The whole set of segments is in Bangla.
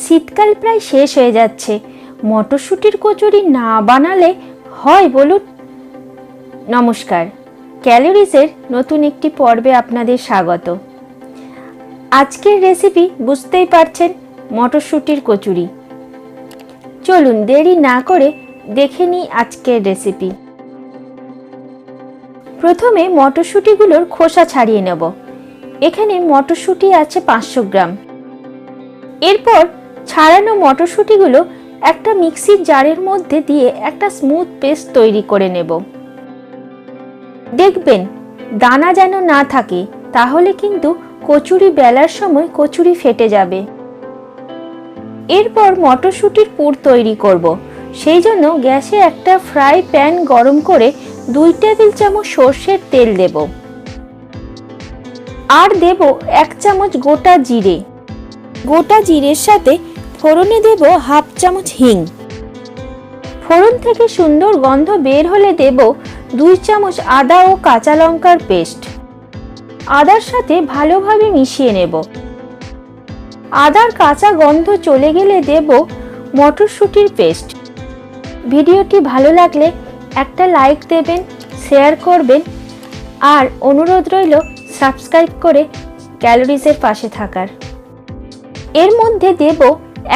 শীতকাল প্রায় শেষ হয়ে যাচ্ছে, মটরশুঁটির কচুরি না বানালে হয় বলুন? নমস্কার, ক্যালোরিজের নতুন একটি পর্বে আপনাদের স্বাগত। আজকের রেসিপি বুঝতেই পারছেন, মটরশুঁটির কচুরি। চলুন দেরি না করে দেখে নিই আজকের রেসিপি। প্রথমে মটরশুঁটিগুলোর খোসা ছাড়িয়ে নেব। এখানে মটরশুঁটি আছে 500 গ্রাম। এরপর ছাড়ানো মটরশুঁটিগুলো একটা মিক্সির জারের মধ্যে দিয়ে একটা স্মুথ পেস্ট তৈরি করে নেব। দেখবেন দানা যেন না থাকে, তাহলে কিন্তু কচুরি বেলার সময় কচুরি ফেটে যাবে। এরপর মটরশুঁটির পুর তৈরি করব। সেই জন্য গ্যাসে একটা ফ্রাই প্যান গরম করে 2 টেবিল চামচ সর্ষের তেল দেব। আর দেব 1 চামচ গোটা জিরে। গোটা জিরের সাথে ফোড়নে দেব 1/2 চামচ হিং। ফোড়ন থেকে সুন্দর গন্ধ বের হলে দেব 2 চামচ আদা ও কাঁচা লঙ্কার পেস্ট। আদার সাথে ভালোভাবে মিশিয়ে নেব। আদার কাঁচা গন্ধ চলে গেলে দেব মটরশুঁটির পেস্ট। ভিডিওটি ভালো লাগলে একটা লাইক দেবেন, শেয়ার করবেন, আর অনুরোধ রইল সাবস্ক্রাইব করে ক্যালোরিজের পাশে থাকার। এর মধ্যে দেব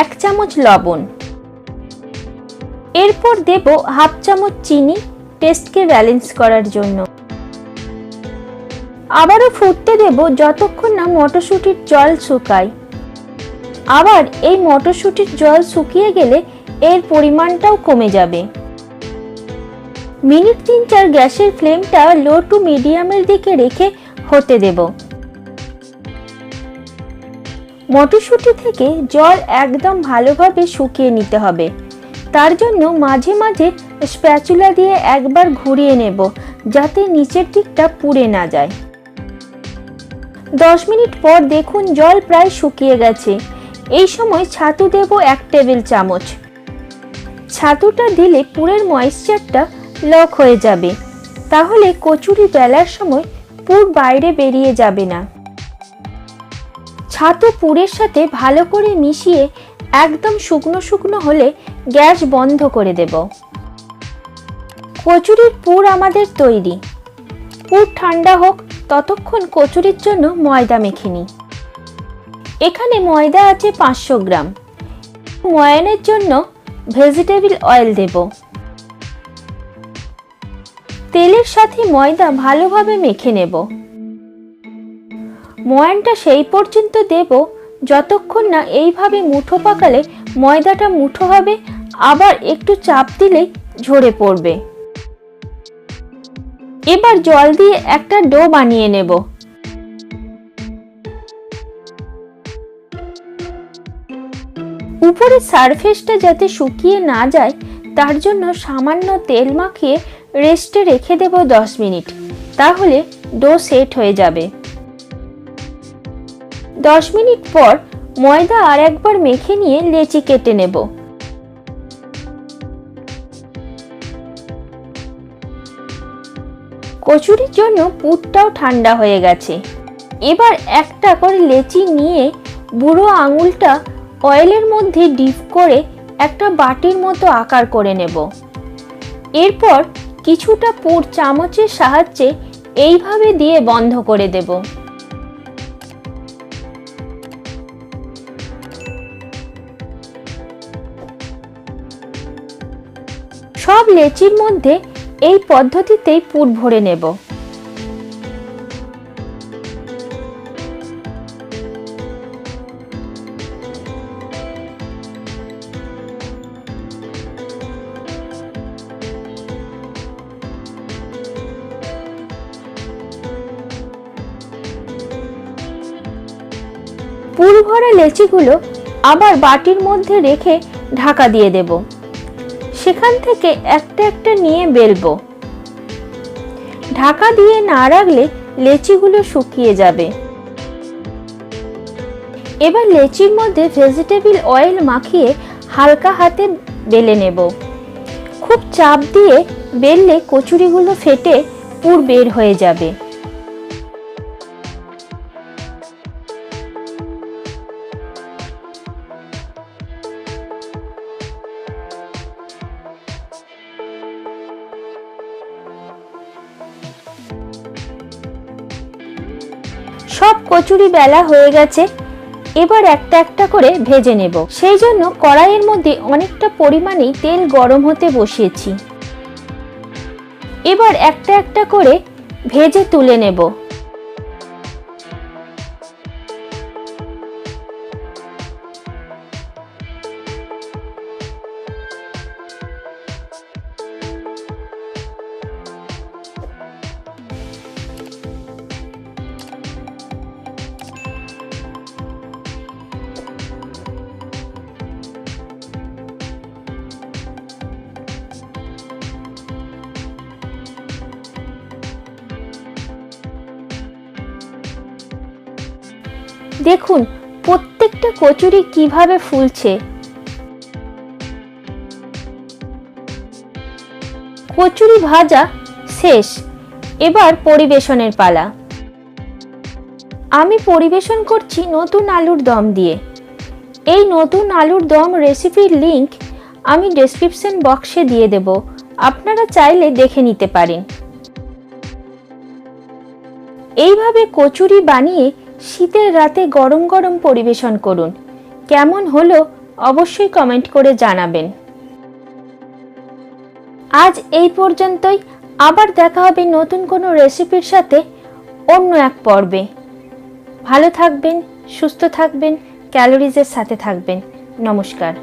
1 চামচ লবণ। এরপর দেব 1/2 চামচ চিনি, টেস্টকে ব্যালেন্স করার জন্য। আবারও ফুটতে দেব যতক্ষণ না মটরশুঁটির জল শুকায়। আবার এই মটরশুঁটির জল শুকিয়ে গেলে এর পরিমাণটাও কমে যাবে। মিনিট 3-4 গ্যাসের ফ্লেমটা লো টু মিডিয়ামের দিকে রেখে হতে দেব। মটরশুঁটি থেকে জল একদম ভালোভাবে শুকিয়ে নিতে হবে। তার জন্য মাঝে মাঝে স্প্যাচুলা দিয়ে একবার ঘুরিয়ে নেব, যাতে নিচের দিকটা পুড়ে না যায়। 10 মিনিট পর দেখুন জল প্রায় শুকিয়ে গেছে। এই সময় ছাতু দেব 1 টেবিল চামচ। ছাতুটা দিলে পুরের ময়েশ্চারটা লক হয়ে যাবে, তাহলে কচুরি বেলার সময় পুর বাইরে বেরিয়ে যাবে না। ছাতু পুরের সাথে ভালো করে মিশিয়ে একদম শুকনো শুকনো হলে গ্যাস বন্ধ করে দেব। কচুরির পুর আমাদের তৈরি। পুর ঠান্ডা হোক, ততক্ষণ কচুরির জন্য ময়দা মেখে নিই। এখানে ময়দা আছে 500 গ্রাম। ময়ানের জন্য ভেজিটেবল অয়েল দেব। তেলের সাথে ময়দা ভালোভাবে মেখে নেব। ময়ানটা সেই পর্যন্ত দেব যতক্ষণ না এইভাবে মুঠো পাকালে ময়দাটা মুঠো হবে, আবার একটু চাপ দিলেই ঝরে পড়বে। এবার জল দিয়ে একটা ডো বানিয়ে নেব। উপরের সারফেসটা যাতে শুকিয়ে না যায়, তার জন্য সামান্য তেল মাখিয়ে রেস্টে রেখে দেব 10 মিনিট। তাহলে ডো সেট হয়ে যাবে। 10 মিনিট পর ময়দা আর একবার মেখে নিয়ে লেচি কেটে নেব। কচুরির জন্য পুরটাও ঠান্ডা হয়ে গেছে। এবার একটা করে লেচি নিয়ে বুড়ো আঙুলটা অয়েলের মধ্যে ডিপ করে একটা বাটির মতো আকার করে নেব। এরপর কিছুটা পুর চামচের সাহায্যে এইভাবে দিয়ে বন্ধ করে দেব। সব লেচির মধ্যে এই পদ্ধতিতেই পুর ভরে নেব। পুর ভরা লেচিগুলো আবার বাটির মধ্যে রেখে ঢাকা দিয়ে দেব। সেখান থেকে একটা একটা নিয়ে বেলবো। ঢাকা দিয়ে না রাখলে লেচিগুলো শুকিয়ে যাবে। এবার লেচির মধ্যে ভেজিটেবল অয়েল মাখিয়ে হালকা হাতে বেলে নেব। খুব চাপ দিয়ে বেললে কচুরিগুলো ফেটে পুর বের হয়ে যাবে। সব কচুরি বেলা হয়ে গেছে, এবার একটা একটা করে ভেজে নেব। সেই জন্য কড়াইয়ের মধ্যে অনেকটা পরিমাণেই তেল গরম হতে বসিয়েছি। এবার একটা একটা করে ভেজে তুলে নেব। দেখুন প্রত্যেকটা কচুরি কিভাবে ফুলছে। কচুরি ভাজা শেষ, এবার পরিবেশনের পালা। আমি পরিবেশন করছি নতুন আলুর দম দিয়ে। এই নতুন আলুর দম রেসিপির লিংক আমি ডেসক্রিপশন বক্সে দিয়ে দেব, আপনারা চাইলে দেখে নিতে পারেন। এইভাবে কচুরি বানিয়ে শীতের রাতে গরম গরম পরিবেশন করুন। কেমন হলো অবশ্যই কমেন্ট করে জানাবেন। আজ এই পর্যন্তই, আবার দেখা হবে নতুন কোনো রেসিপির সাথে অন্য এক পর্বে। ভালো থাকবেন, সুস্থ থাকবেন, ক্যালোরিজের সাথে থাকবেন। নমস্কার।